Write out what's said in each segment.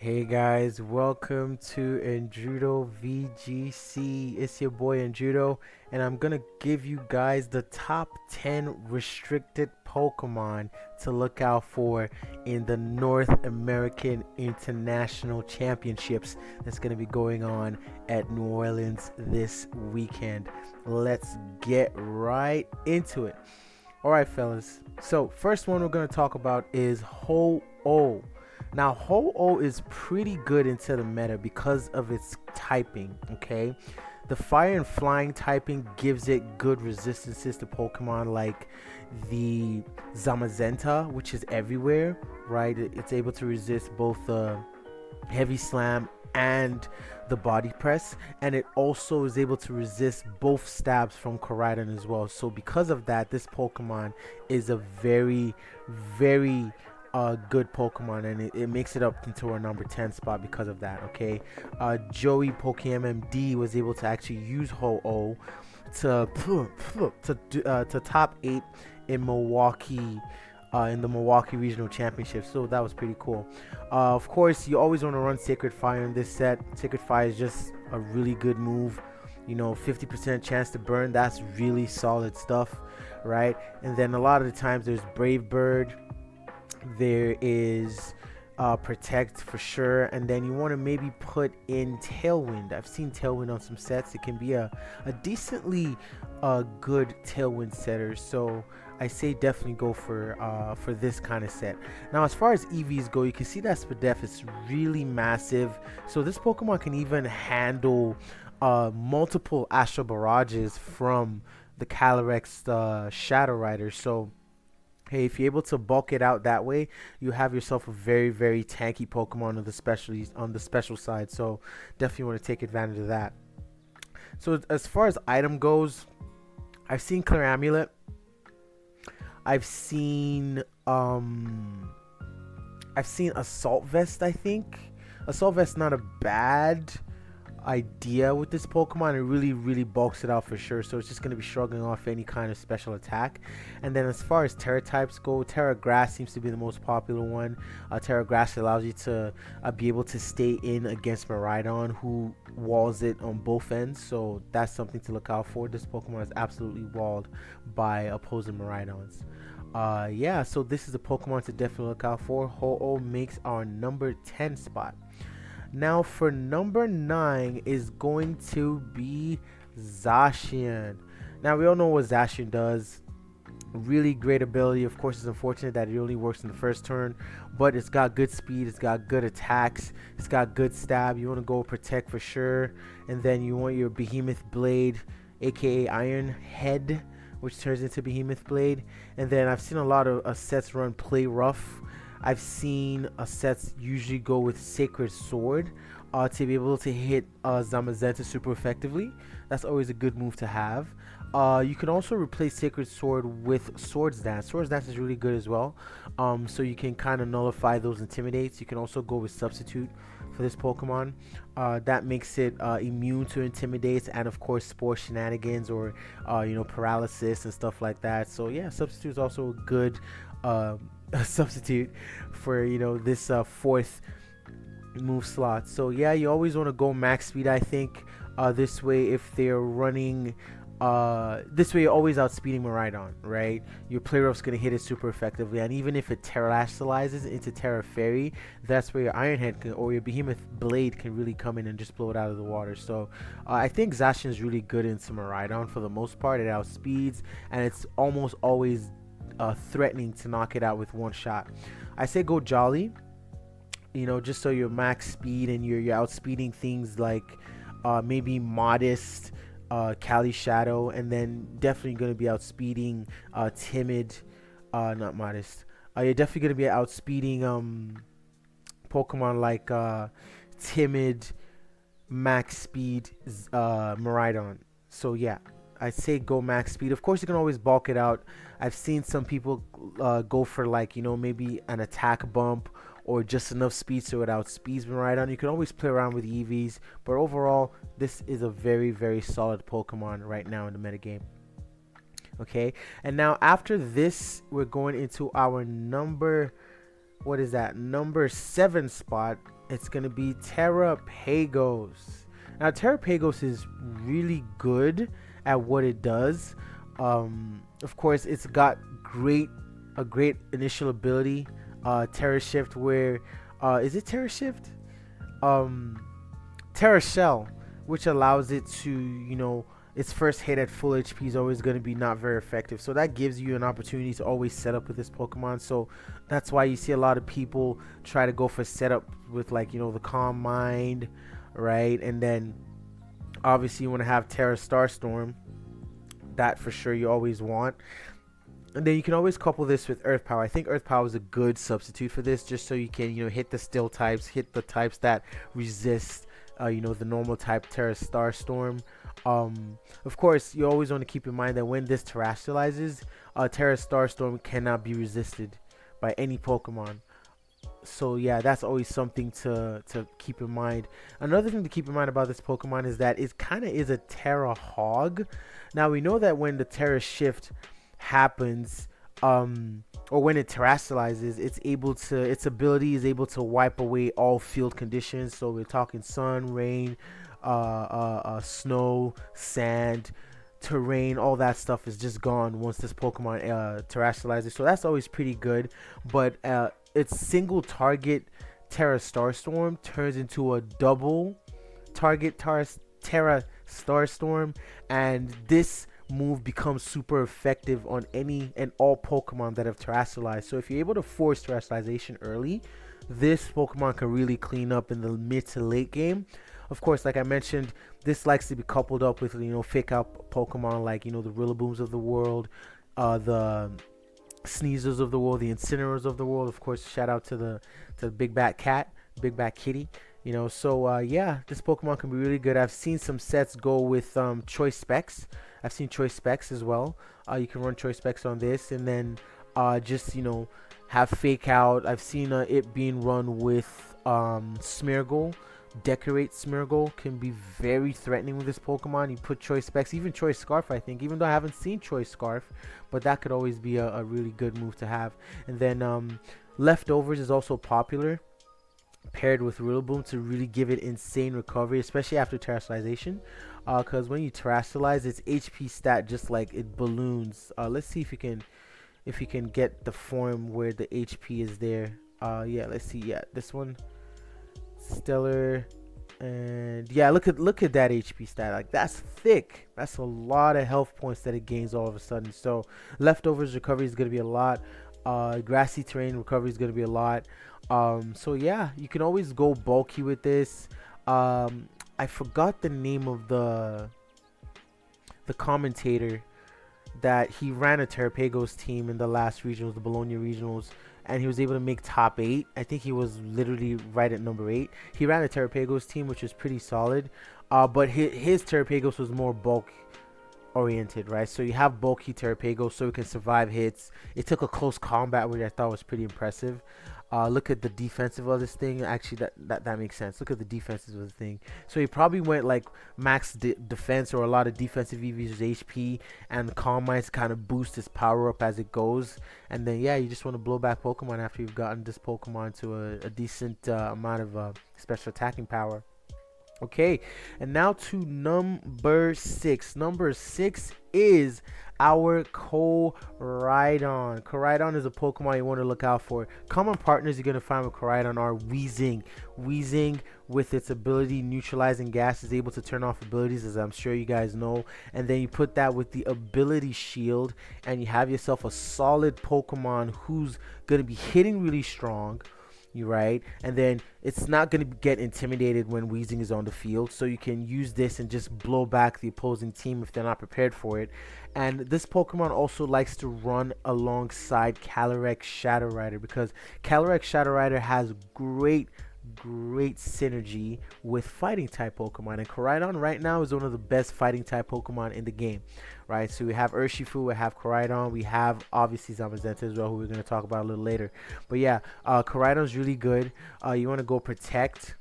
Hey guys, welcome to AndrutoVGC. It's your boy Andruto, and I'm gonna give you guys the top 10 restricted Pokemon to look out for in the North American International Championships that's gonna be going on at New Orleans this weekend. Let's get right into it. Alright, fellas. So, first one we're gonna talk about is Ho-Oh. Now, Ho-Oh is pretty good into the meta because of its typing, okay? The fire and flying typing gives it good resistances to Pokemon like the Zamazenta, which is everywhere, right? It's able to resist both the heavy slam and the body press, and it also is able to resist both stabs from Koraidon as well. So because of that, this Pokemon is a very good Pokemon, and it makes it up into our number 10 spot because of that. Okay, Joey PokeMMD was able to actually use Ho-Oh to to top 8 in Milwaukee, in the Milwaukee Regional Championship. So that was pretty cool. Of course, you always want to run Sacred Fire in this set. Sacred Fire is just a really good move. 50% chance to burn. That's really solid stuff, right? And then a lot of the times there's Brave Bird. There is Protect for sure, and then you want to maybe put in Tailwind. I've seen Tailwind on some sets. It can be a decently good Tailwind setter, so I say definitely go for this kind of set. Now, as far as EVs go, you can see that Spadef is really massive, so this Pokemon can even handle multiple Astral Barrages from the Calyrex Shadow Rider. So hey, if you're able to bulk it out that way, you have yourself a very tanky Pokemon on the special side. So definitely want to take advantage of that. So as far as item goes, I've seen Clear Amulet. I've seen Assault Vest. I think Assault Vest not a bad idea with this Pokemon. It really bulks it out for sure, so it's just going to be shrugging off any kind of special attack. And then as far as Terra types go, Terra Grass seems to be the most popular one. Terra Grass allows you to be able to stay in against Miraidon, who walls it on both ends, so that's something to look out for. This Pokemon is absolutely walled by opposing Miraidons. Yeah, so this is a Pokemon to definitely look out for. Ho-Oh makes our number 10 spot. Now for number 9 is going to be Zacian. Now we all know what Zacian does. Really great ability. Of course, it's unfortunate that it only works in the first turn, but it's got good speed, it's got good attacks, it's got good stab. You want to go Protect for sure, and then you want your Behemoth Blade, aka Iron Head, which turns into Behemoth Blade. And then I've seen a lot of sets run Play Rough. I've seen sets usually go with Sacred Sword to be able to hit Zamazenta super effectively. That's always a good move to have. You can also replace Sacred Sword with Swords Dance. Swords Dance is really good as well. So you can kind of nullify those Intimidates. You can also go with Substitute for this Pokemon. That makes it immune to Intimidates and of course Spore Shenanigans or Paralysis and stuff like that. So yeah, Substitute is also a good substitute for this fourth move slot. So yeah, you always want to go max speed. I think this way, if they're running this way, you're always outspeeding Miraidon, right? Your Play Rough's gonna hit it super effectively, and even if it terastallizes into Terra Fairy, that's where your Iron Head or your Behemoth Blade can really come in and just blow it out of the water. So I think Zacian is really good into Miraidon for the most part. It outspeeds, and it's almost always threatening to knock it out with one shot. I say go Jolly, just so you're max speed and you're outspeeding things like maybe Modest, Cali Shadow, and then definitely going to be outspeeding Timid, not Modest. You're definitely going to be outspeeding Pokemon like Timid, max speed Miraidon. So yeah, I'd say go max speed. Of course, you can always bulk it out. I've seen some people go for like maybe an attack bump or just enough speed so it outspeeds Miraidon. You can always play around with EVs, but overall, this is a very solid Pokemon right now in the metagame. Okay, and now after this, we're going into our number what is that, number 7 spot, it's gonna be Terrapagos. Now Terrapagos is really good at what it does. Of course, it's got a great initial ability, Terra Shift, where is it Terra Shift? Terra Shell, which allows it to, its first hit at full HP is always going to be not very effective. So that gives you an opportunity to always set up with this Pokemon. So that's why you see a lot of people try to go for setup with, like, the Calm Mind, right? And then obviously you want to have Terra Starstorm. That for sure you always want. And then you can always couple this with Earth Power. I think Earth Power is a good substitute for this, just so you can, hit the Still types, hit the types that resist, the normal type Terra Starstorm. Of course, you always want to keep in mind that when this terrestrializes, Terra Starstorm cannot be resisted by any Pokemon. So yeah, that's always something to keep in mind. Another thing to keep in mind about this Pokemon is that it kind of is a Terra Hog. Now we know that when the Terra Shift happens, or when it terrestrializes, its ability is able to wipe away all field conditions. So we're talking sun, rain, snow, sand, terrain, all that stuff is just gone once this Pokemon terrestrializes. So that's always pretty good. But its single target Terra Starstorm turns into a double target Terra Starstorm, and this move becomes super effective on any and all Pokemon that have terrestrialized. So if you're able to force terrestrialization early, this Pokemon can really clean up in the mid to late game. Of course, like I mentioned, this likes to be coupled up with, fake out Pokemon like, the Rillabooms of the world, the Sneezers of the world, the Incinerators of the world. Of course, shout out to the Big Bat Cat, Big Bat Kitty. So yeah, this Pokemon can be really good. I've seen some sets go with choice specs. I've seen choice specs as well. You can run choice specs on this, and then just have fake out. I've seen it being run with Smeargle. Decorate Smeargle can be very threatening with this Pokemon. You put choice specs, even choice scarf, I think, even though I haven't seen choice scarf, but that could always be a really good move to have. And then leftovers is also popular, paired with Rillaboom, to really give it insane recovery, especially after terrestrialization, because when you terrestrialize, its HP stat just like it balloons. Let's see if you can get the form where the HP is there. Yeah, let's see. Yeah, this one, Stellar, and yeah, look at that HP stat. Like, that's thick. That's a lot of health points that it gains all of a sudden. So leftovers recovery is going to be a lot. Grassy terrain recovery is going to be a lot. So yeah, you can always go bulky with this. I forgot the name of the commentator that he ran a Terrapagos team in the last regionals, the Bologna regionals, and he was able to make top 8. I think he was literally right at number 8. He ran a Terrapagos team, which was pretty solid, but his Terrapagos was more bulk oriented, right? So you have bulky Terrapagos so it can survive hits. It took a close combat, which I thought was pretty impressive. Look at the defensive of this thing. Actually, that makes sense. Look at the defenses of the thing. So he probably went like max defense or a lot of defensive EVs HP, and the Calm Minds kind of boost his power up as it goes. And then yeah, you just want to blow back Pokemon after you've gotten this Pokemon to a decent amount of special attacking power. Okay, and now to number 6. Number 6 is our Koraidon. Koraidon is a Pokemon you want to look out for. Common partners you're going to find with Koraidon are Weezing. Weezing, with its ability neutralizing gas, is able to turn off abilities, as I'm sure you guys know. And then you put that with the ability shield, and you have yourself a solid Pokemon who's going to be hitting really strong. You right, and then it's not going to get intimidated when Weezing is on the field, so you can use this and just blow back the opposing team if they're not prepared for it. And this Pokemon also likes to run alongside Calyrex Shadow Rider, because Calyrex Shadow Rider has great synergy with fighting type Pokemon, and Koraidon right now is one of the best fighting type Pokemon in the game, right? So we have Urshifu, we have Koraidon, we have obviously Zamazenta as well, who we're going to talk about a little later. But yeah, Koraidon's really good. You want to go Protect,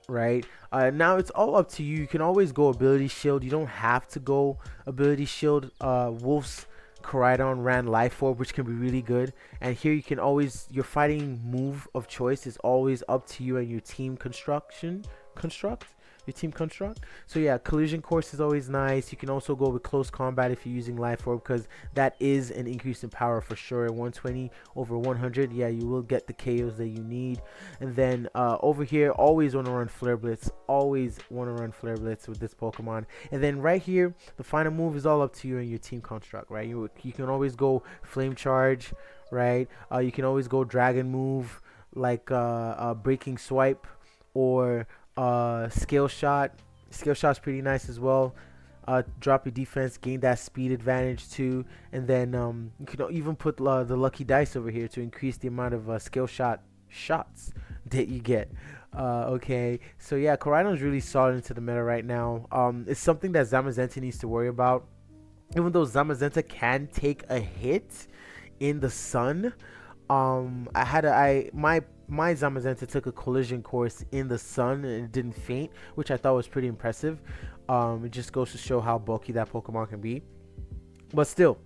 right? Now it's all up to you. You can always go Ability Shield. You don't have to go Ability Shield. Wolf's Koraidon ran Life Orb, which can be really good. And here you can always, your fighting move of choice is always up to you and your team construct. So yeah, collision course is always nice. You can also go with close combat if you're using Life Orb, because that is an increase in power for sure. 120 over 100, yeah, you will get the KOs that you need. And then over here, always want to run Flare Blitz, with this Pokemon. And then right here, the final move is all up to you and your team construct, right? You can always go Flame Charge, right? You can always go Dragon move like Breaking Swipe, or Scale Shot. Scale Shot's pretty nice as well. Drop your defense, gain that speed advantage too. And then you can even put the lucky dice over here to increase the amount of Scale Shot shots that you get. Okay, so yeah, Koraidon's really solid into the meta right now. It's something that Zamazenta needs to worry about. Even though Zamazenta can take a hit in the sun, my Zamazenta took a collision course in the sun and it didn't faint, which I thought was pretty impressive. It just goes to show how bulky that Pokemon can be. But still,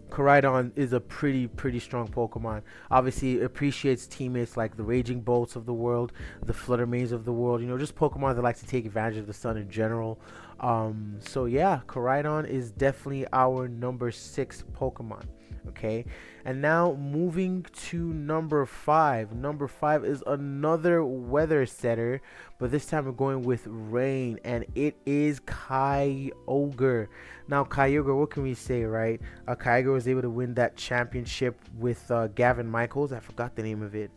Koraidon is a pretty strong Pokemon. Obviously, it appreciates teammates like the Raging Bolts of the world, the Flutter Maze of the world. You know, just Pokemon that like to take advantage of the sun in general. So yeah, Koraidon is definitely our number 6 Pokemon. Okay, and now moving to number 5. Number 5 is another weather setter, but this time we're going with rain, and it is Kyogre. Now Kyogre, what can we say, right? Kyogre was able to win that championship with Gavin Michaels. I forgot the name of it.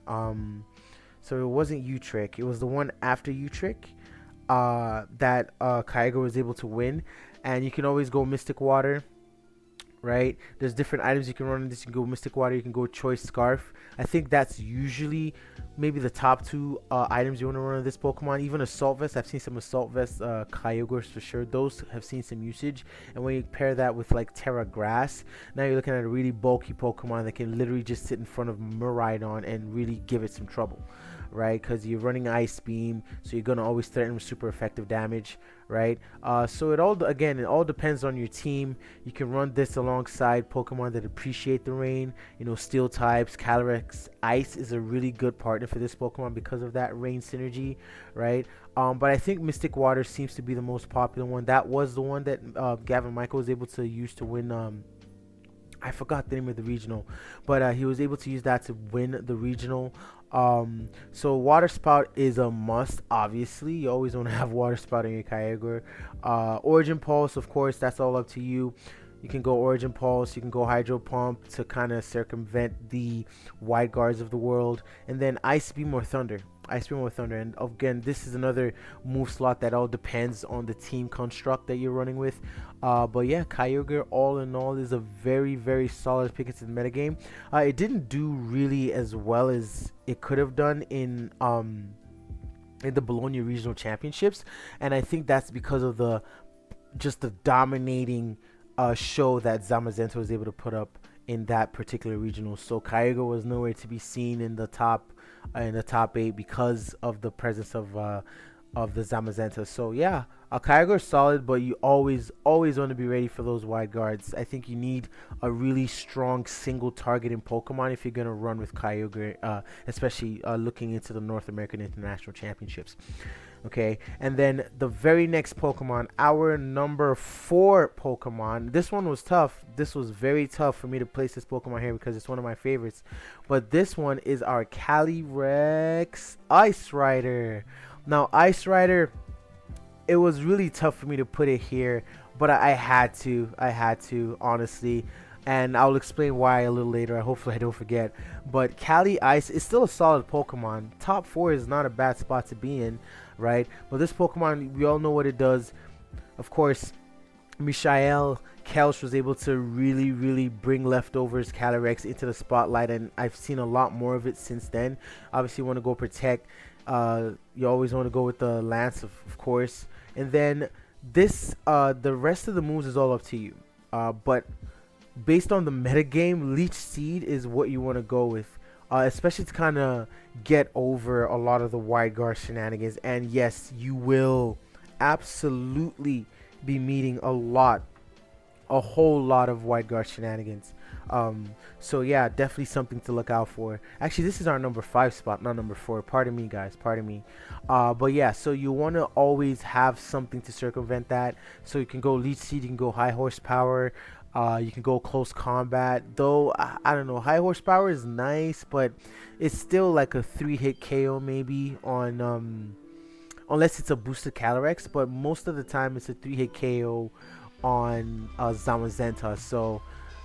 So it wasn't U-Trick, it was the one after U-Trick that Kyogre was able to win. And you can always go Mystic Water, right? There's different items you can run in this. You can go Mystic Water, you can go Choice Scarf. I think that's usually maybe the top 2 items you want to run in this Pokemon. Even Assault Vest, I've seen some Assault Vest Kyogres for sure. Those have seen some usage. And when you pair that with like Terra Grass, now you're looking at a really bulky Pokemon that can literally just sit in front of Miraidon and really give it some trouble, right? Because you're running Ice Beam, so you're gonna always threaten with super effective damage, right? So it all depends on your team. You can run this alongside Pokemon that appreciate the rain, you know, Steel types. Calyrex Ice is a really good partner for this Pokemon because of that rain synergy, right? But I think Mystic Water seems to be the most popular one. That was the one that Gavin Michael was able to use to win. I forgot the name of the regional, but he was able to use that to win the regional. So Water Spout is a must. Obviously, you always want to have Water Spout in your Kyogre. Origin Pulse, of course, that's all up to you. You can go Origin Pulse, you can go Hydro Pump to kind of circumvent the Wide Guards of the world, and then Ice Beam or Thunder. And again, this is another move slot that all depends on the team construct that you're running with. But yeah, Kyogre all in all is a very solid pick into the metagame. It didn't do really as well as it could have done in the Bologna Regional Championships, and I think that's because of the dominating show that Zamazenta was able to put up in that particular regional. So Kyogre was nowhere to be seen in the top 8 because of the presence of the Zamazenta. So yeah, Kyogre is solid, but you always want to be ready for those wide guards. I think you need a really strong single targeting Pokemon if you're gonna run with Kyogre, especially looking into the North American International Championships. Okay, and then the very next Pokemon, our number 4 Pokemon. This one was tough. This was very tough for me to place this Pokemon here because it's one of my favorites. But this one is our Calyrex Ice Rider. Now, Ice Rider, it was really tough for me to put it here, but I had to, honestly. And I'll explain why a little later. Hopefully I don't forget. But Cali Ice is still a solid Pokemon. Top 4 is not a bad spot to be in, right? But this Pokemon, we all know what it does. Of course, Michael Kelch was able to really bring Leftovers Calyrex into the spotlight, and I've seen a lot more of it since then. Obviously, you want to go Protect. You always want to go with the Lance, of course. And then this, the rest of the moves is all up to you. But based on the metagame, Leech Seed is what you want to go with, especially to kind of get over a lot of the wide guard shenanigans. And yes, you will absolutely be meeting a lot a whole lot of White Guard shenanigans. So yeah, definitely something to look out for. Actually, this is our number 5 spot, not number 4. Pardon me, guys. Pardon me. But yeah, so you want to always have something to circumvent that. So you can go lead seed, you can go high horsepower, you can go close combat. Though I don't know, high horsepower is nice, but it's still like a 3-hit KO maybe on unless it's a boosted Calyrex. But most of the time, it's a 3-hit KO on Zamazenta. So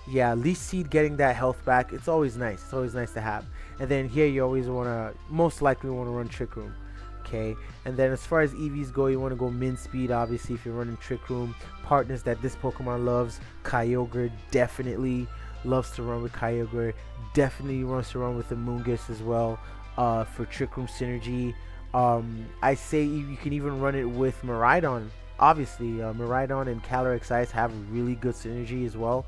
yeah, least seed getting that health back, it's always nice. It's always nice to have. And then here you always want to, most likely want to run Trick Room. Okay, and then as far as EVs go, you want to go min speed, obviously, if you're running Trick Room. Partners that this Pokemon loves, Kyogre definitely loves to run with Kyogre, definitely wants to run with the Moongus as well, for Trick Room synergy. I say you can even run it with Miraidon. Obviously, Miraidon and Calyrex Ice have really good synergy as well.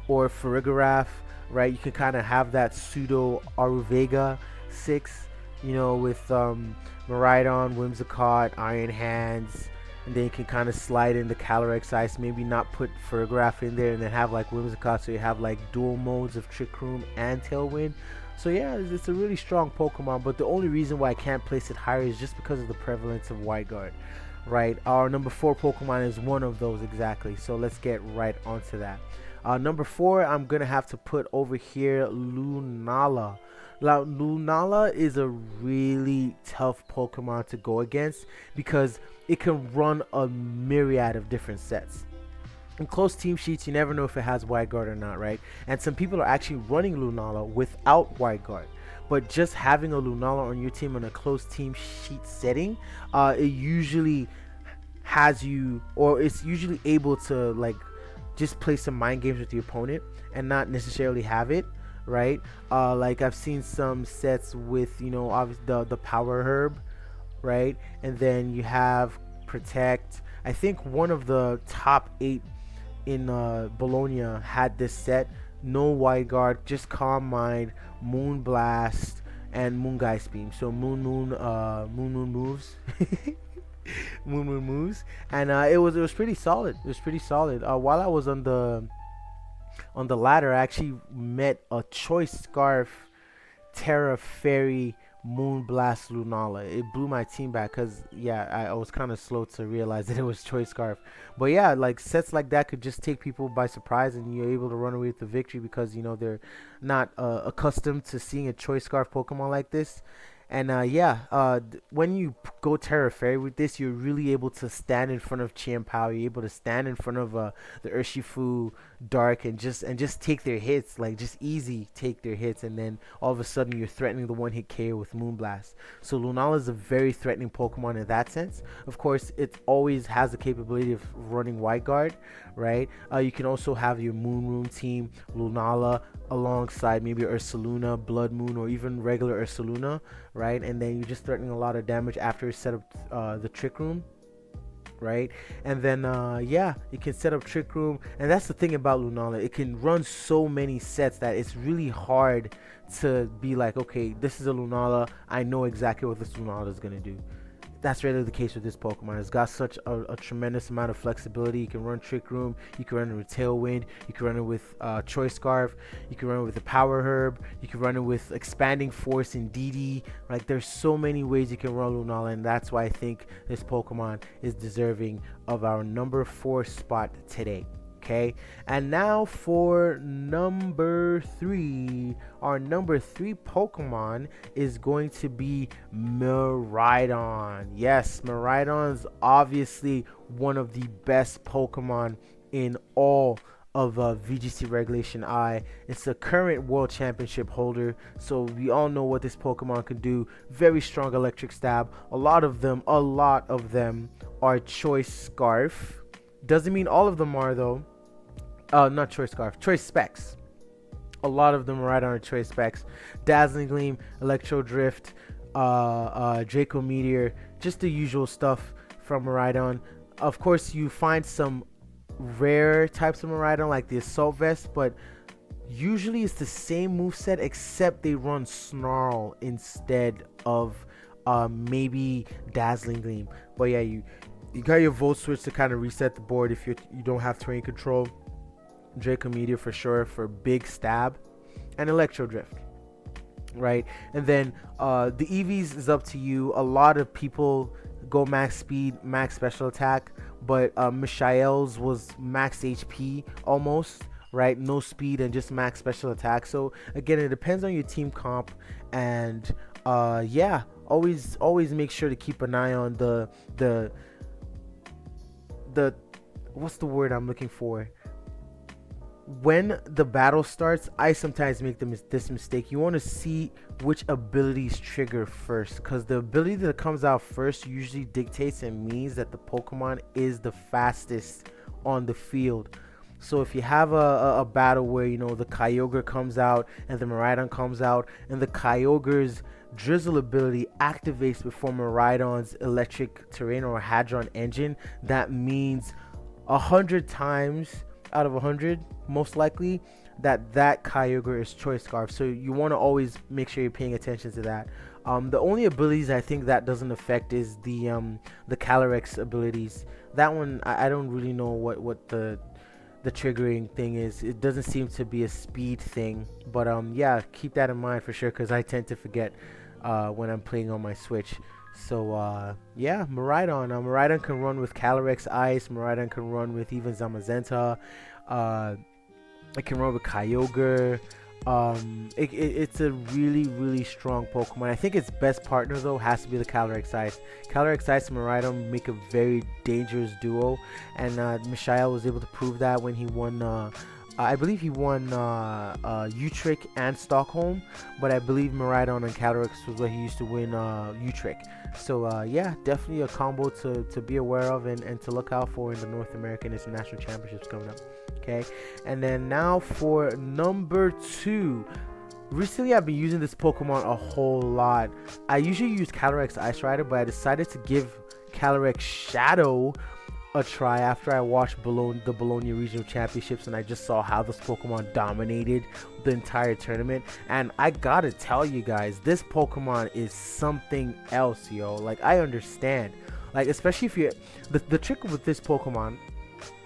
Or Farigiraf, right? You can kind of have that pseudo Aruvega 6, you know, with Miraidon, Whimsicott, Iron Hands, and then you can kind of slide in the Calyrex Ice. Maybe not put Farigiraf in there, and then have like Whimsicott, so you have like dual modes of Trick Room and Tailwind. So yeah, it's a really strong Pokemon, but the only reason why I can't place it higher is just because of the prevalence of White Guard, right? Our number 4 Pokemon is one of those exactly, so let's get right onto that. Number 4, I'm gonna have to put over here Lunala. Now, Lunala is a really tough Pokemon to go against because it can run a myriad of different sets. In close team sheets, you never know if it has White Guard or not, right? And some people are actually running Lunala without White Guard. But just having a Lunala on your team in a close team sheet setting, it usually has you, or it's usually able to like just play some mind games with the opponent and not necessarily have it, right? Like I've seen some sets with, you know, obviously the Power Herb, right? And then you have Protect. I think one of the top 8 in Bologna had this set. No White Guard, just Calm Mind, Moon Blast, and Moon Geist Beam. So Moon moves. Moon moves, and it was pretty solid. It was pretty solid. While I was on the ladder, I actually met a Choice Scarf Terra Fairy Moonblast Lunala. It blew my team back because yeah, I was kind of slow to realize that it was Choice Scarf. But yeah, like sets like that could just take people by surprise, and you're able to run away with the victory because you know they're not accustomed to seeing a Choice Scarf Pokemon like this. And when you go Terra Fairy with this, you're really able to stand in front of Chien-Pao. You're able to stand in front of the Urshifu Dark and just take their hits, like just easy take their hits, and then all of a sudden you're threatening the 1-hit KO with Moonblast. So Lunala is a very threatening Pokemon in that sense. Of course, it always has the capability of running White Guard, right? You can also have your Moon Room team, Lunala, alongside maybe Ursaluna, Blood Moon, or even regular Ursaluna, right? And then you're just threatening a lot of damage after you set up the Trick Room, right? And then yeah, you can set up Trick Room, and that's the thing about Lunala. It can run so many sets that it's really hard to be like, okay, this is a Lunala, I know exactly what this Lunala is gonna do. That's really the case with this Pokemon. It's got such a tremendous amount of flexibility. You can run Trick Room, you can run it with Tailwind, you can run it with Choice Scarf, you can run it with the Power Herb, you can run it with Expanding Force and DD. Like, there's so many ways you can run Lunala, and that's why I think this Pokemon is deserving of our number 4 spot today. Okay, and now for number 3. Our number 3 Pokemon is going to be Miraidon. Yes, Miraidon is obviously one of the best Pokemon in all of VGC Regulation I. It's the current World Championship holder, so we all know what this Pokemon can do. Very strong electric stab. A lot of them are Choice Scarf. Doesn't mean all of them are though. Not Choice Scarf, Choice Specs. A lot of them are right on Choice Specs. Dazzling Gleam, Electro Drift, Draco Meteor, just the usual stuff from Miraidon. Of course, you find some rare types of Miraidon like the Assault Vest, but usually it's the same moveset except they run Snarl instead of maybe Dazzling Gleam. But yeah, You got your Volt Switch to kind of reset the board if you don't have terrain control. Draco Meteor for sure for big stab, and Electro Drift, right? And then the EVs is up to you. A lot of people go max speed, max special attack, but Mishael's was max HP almost, right? No speed and just max special attack. So again, it depends on your team comp, and yeah, always make sure to keep an eye on the what's the word I'm looking for? When the battle starts, I sometimes make this mistake. You want to see which abilities trigger first, because the ability that comes out first usually dictates and means that the Pokemon is the fastest on the field. So if you have a battle where, you know, the Kyogre comes out and the Miraidon comes out, and the Kyogre's Drizzle ability activates before Miraidon's Electric Terrain or Hadron Engine, that means 100 times out of 100, most likely, that Kyogre is Choice Scarf. So you want to always make sure you're paying attention to that. The only abilities I think that doesn't affect is the Calyrex abilities. That one I don't really know what the triggering thing is. It doesn't seem to be a speed thing, but yeah, keep that in mind for sure, because I tend to forget when I'm playing on my Switch. So yeah, Miraidon. Miraidon can run with Calyrex Ice. Miraidon can run with even Zamazenta. It can run with Kyogre. It's a really strong Pokemon. I think its best partner though has to be the Calyrex Ice. Calyrex Ice and Miraidon make a very dangerous duo, and Mishael was able to prove that when he won. I believe he won Utrecht and Stockholm, but I believe Miraidon and Calyrex was where he used to win Utrecht. So yeah, definitely a combo to be aware of and to look out for in the North American International Championships coming up. Okay, and then now for number 2. Recently, I've been using this Pokemon a whole lot. I usually use Calyrex Ice Rider, but I decided to give Calyrex Shadow a try after I watched the Bologna Regional Championships, and I just saw how this Pokemon dominated the entire tournament. And I gotta tell you guys, this Pokemon is something else, yo. Like, I understand, like, especially if you the trick with this Pokemon,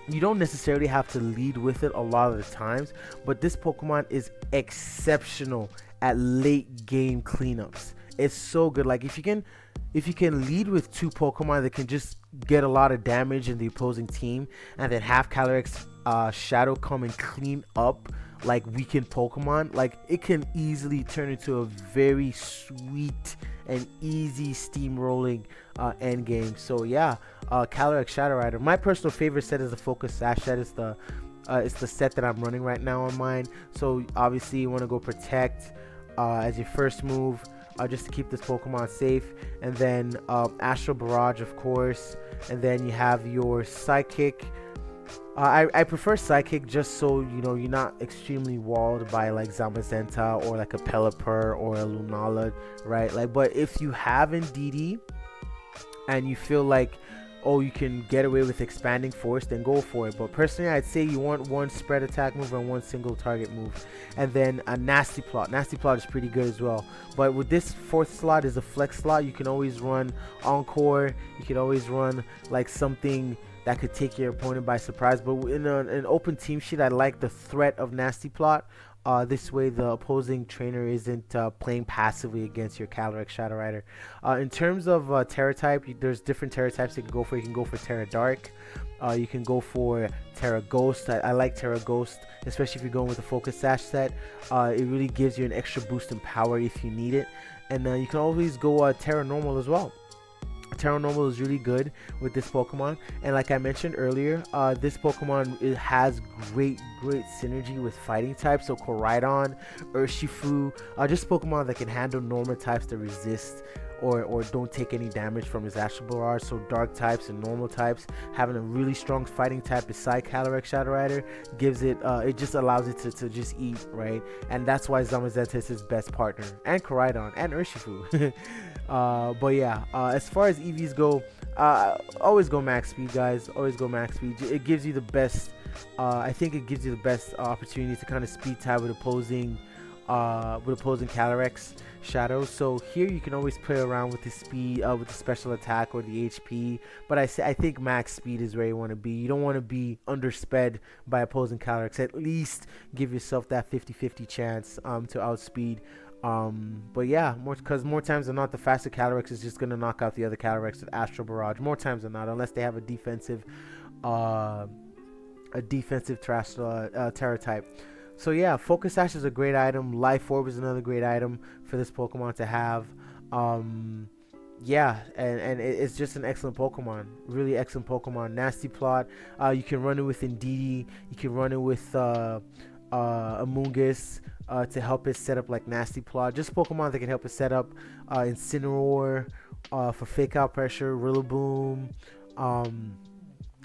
you don't necessarily have to lead with it a lot of the times, but this Pokemon is exceptional at late game cleanups. It's so good. Like, if you can lead with 2 Pokemon that can just get a lot of damage in the opposing team, and then have Calyrex Shadow come and clean up like weakened Pokemon, like, it can easily turn into a very sweet and easy steamrolling end game. So yeah, Calyrex Shadow Rider. My personal favorite set is the Focus Sash set. It's the set that I'm running right now on mine. So obviously you want to go Protect as your first move, just to keep this Pokemon safe, and then Astral Barrage, of course, and then you have your Psychic. I prefer Psychic just so, you know, you're not extremely walled by like Zamazenta or like a Pelipper or a Lunala, right? Like, but if you have Indeedee and you feel like, oh, you can get away with Expanding Force, then go for it. But personally, I'd say you want one spread attack move and one single target move, and then a Nasty Plot. Nasty Plot is pretty good as well. But with this 4th slot is a flex slot. You can always run Encore. You can always run like something that could take your opponent by surprise. But in an open team sheet, I like the threat of Nasty Plot. This way the opposing trainer isn't playing passively against your Calyrex Shadow Rider. In terms of Terra type, there's different Terra types you can go for. You can go for Terra Dark. You can go for Terra Ghost. I like Terra Ghost, especially if you're going with the Focus Sash set. It really gives you an extra boost in power if you need it. And you can always go Terra Normal as well. Terra Normal is really good with this Pokemon, and like I mentioned earlier, this Pokemon, it has great synergy with fighting types. So Koraidon, Urshifu, just Pokemon that can handle normal types to resist or don't take any damage from his Astral Barrage. So dark types and normal types having a really strong fighting type beside Calyrex Shadow Rider gives it, it just allows it to just eat, right? And that's why Zamazenta is his best partner, and Koraidon and Urshifu. But yeah, as far as EVs go, always go max speed, guys. Always go max speed. It gives you the best, I think it gives you the best opportunity to kind of speed tie with opposing with opposing Calyrex shadows. So here you can always play around with the speed, with the special attack or the HP. But I think max speed is where you want to be. You don't want to be undersped by opposing Calyrex. At least give yourself that 50-50 chance to outspeed. But yeah, because more times than not, the faster Calyrex is just gonna knock out the other Calyrex with Astral Barrage. More times than not, unless they have a defensive Terra type. So yeah, Focus Sash is a great item. Life Orb is another great item for this Pokemon to have. Yeah, and it's just an excellent Pokemon. Really excellent Pokemon. Nasty Plot. You can run it with Indeedee. You can run it with Amoonguss to help it set up like Nasty Plot. Just Pokemon that can help it set up Incineroar for Fake Out Pressure, Rillaboom.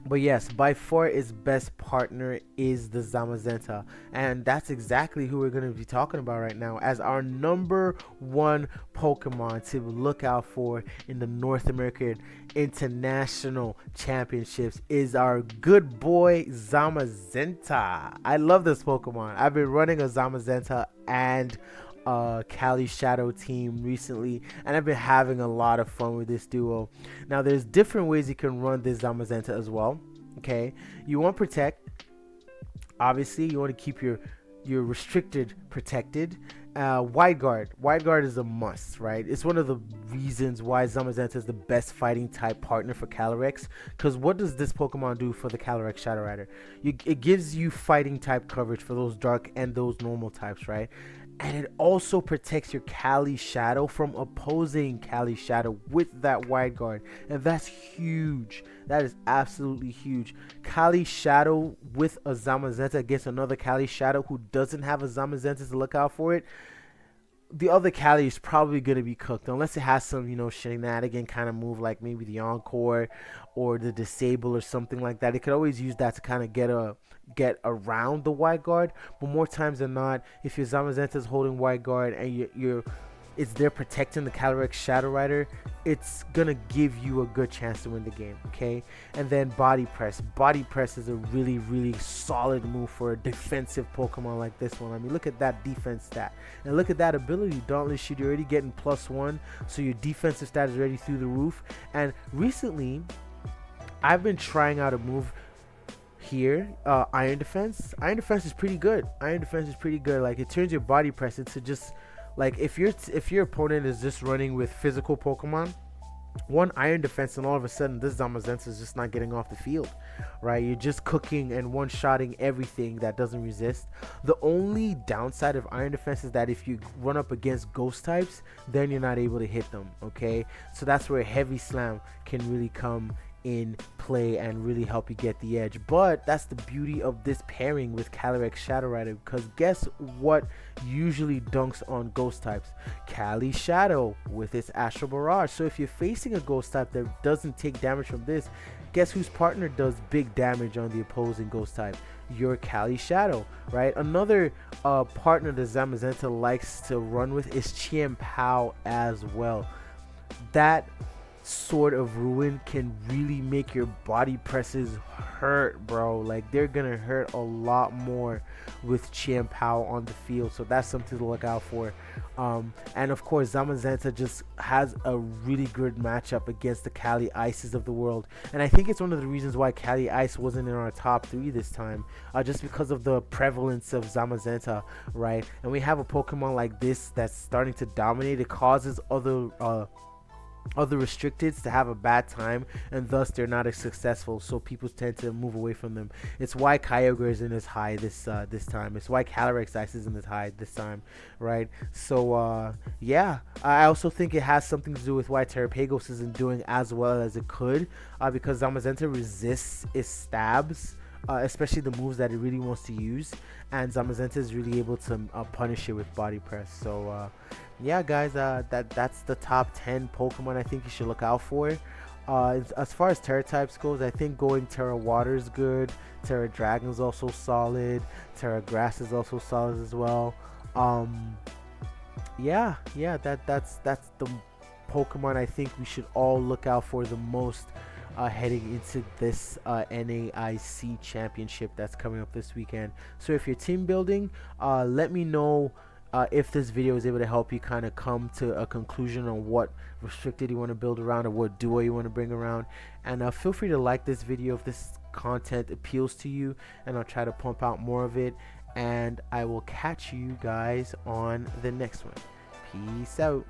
But yes, by far its best partner is the Zamazenta, and that's exactly who we're going to be talking about right now as our number one Pokemon to look out for in the North American International Championships is our good boy Zamazenta. I love this Pokemon. I've been running a Zamazenta and Cali Shadow team recently, and I've been having a lot of fun with this duo. Now there's different ways you can run this Zamazenta as well. Okay, you want Protect. Obviously you want to keep your restricted protected. Wide Guard is a must, right? It's one of the reasons why Zamazenta is the best fighting type partner for Calyrex, because what does this Pokemon do for the Calyrex Shadow Rider? It gives you fighting type coverage for those dark and those normal types, right? And it also protects your Cali Shadow from opposing Cali Shadow with that Wide Guard. And that's huge. That is absolutely huge. Cali Shadow with a Zamazenta against another Cali Shadow who doesn't have a Zamazenta to look out for it. The other Cali is probably going to be cooked unless it has some, shenanigan kind of move like maybe the Encore or the Disable or something like that. It could always use that to kind of get around the Wide Guard. But more times than not, if your Zamazenta is holding Wide Guard and it's there protecting the Calyrex Shadow Rider, it's gonna give you a good chance to win the game. Okay, and then Body Press. Body Press is a really, really solid move for a defensive Pokemon like this one. I mean, look at that defense stat, and look at that ability. Dauntless Shield, you're already getting +1, so your defensive stat is already through the roof. And recently, I've been trying out a move here, Iron Defense. Iron Defense is pretty good. Like, it turns your Body Press into just like if your opponent is just running with physical Pokemon, one Iron Defense, and all of a sudden this Zamazenta is just not getting off the field, right? You're just cooking and one-shotting everything that doesn't resist. The only downside of Iron Defense is that if you run up against Ghost types, then you're not able to hit them. Okay, so that's where Heavy Slam can really come in play and really help you get the edge. But that's the beauty of this pairing with Calyrex Shadow Rider, because guess what usually dunks on Ghost types? Cali Shadow with its Astral Barrage. So if you're facing a Ghost type that doesn't take damage from this, guess whose partner does big damage on the opposing Ghost type? Your Cali Shadow, right? Another partner that Zamazenta likes to run with is Chien-Pao as well. That Sword of Ruin can really make your body presses hurt, bro. Like, they're gonna hurt a lot more with Chien-Pao on the field, so that's something to look out for. And of course, Zamazenta just has a really good matchup against the Cali Ices of the world, and I think it's one of the reasons why Cali Ice wasn't in our top 3 this time, just because of the prevalence of Zamazenta, right? And we have a Pokemon like this that's starting to dominate. It causes other restricteds to have a bad time, and thus they're not as successful, so people tend to move away from them. It's why Kyogre isn't as high this time. It's why Calyrex Ice isn't as high this time, right? So yeah, I also think it has something to do with why Terrapagos isn't doing as well as it could, because Zamazenta resists its stabs, especially the moves that it really wants to use, and Zamazenta is really able to punish it with Body Press. So yeah, guys, that's the top 10 Pokemon I think you should look out for. As far as Terra types goes, I think going Terra Water is good. Terra Dragon is also solid. Terra Grass is also solid as well. Yeah, that's the Pokemon I think we should all look out for the most heading into this NAIC championship that's coming up this weekend. So if you're team building, let me know if this video is able to help you kind of come to a conclusion on what restricted you want to build around or what duo you want to bring around. And feel free to like this video if this content appeals to you, and I'll try to pump out more of it. And I will catch you guys on the next one. Peace out.